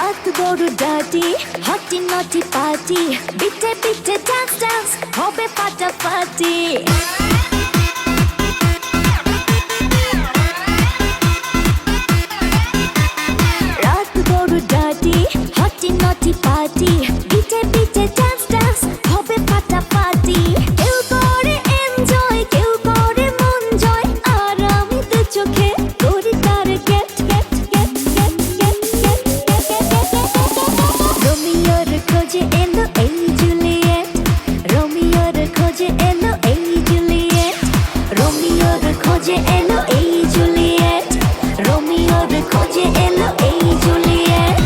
রাত বড় ডাটি হটি নটি পার্টি বিটে বিটে ডান্স ডান্স হবে ফাটাফাটি রাত বড় ডাটি হটি নটি পার্টি বিটে বিটে ডান্স ডান্স হবে ফাটাফাটি কেউ করে এনজয় কেউ করে মন জয় আর আমি তো চোখে করি তার gate gate gate gate gate gate রোমিওর খোঁজে এলো এই জুলিয়েট রোমিওর খোঁজে এলো এই জুলিয়েট রোমিওর খোঁজে এলো এই জুলিয়েট রোমিওর খোঁজে এলো এই জুলিয়েট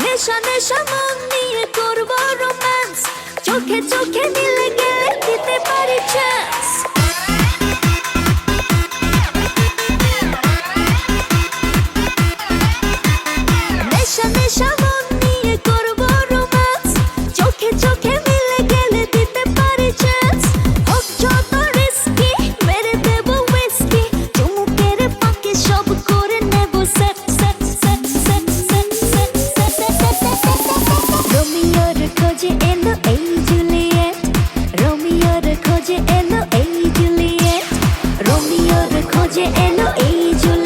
নেশা নেশা মন নিয়ে করবো রোম্যান্স চোখে চোখে মিলে গেলে দিতে পারি চান্স নেশা নেশা মন নিয়ে করবো রোম্যান্স চোখে চোখে মিলে গেলে দিতে পারি চান্স হোক যত রিস্কি মেরে দেবো উইস্কি চুমুকের ফাঁকে সব করে নেবো set set set set set set রোমিওর খোঁজে এলো এই জুলিয়েট রোমিওর খোঁজে এলো এই জুলিয়েট রোমিওর খোঁজে এলো এই জুলিয়েট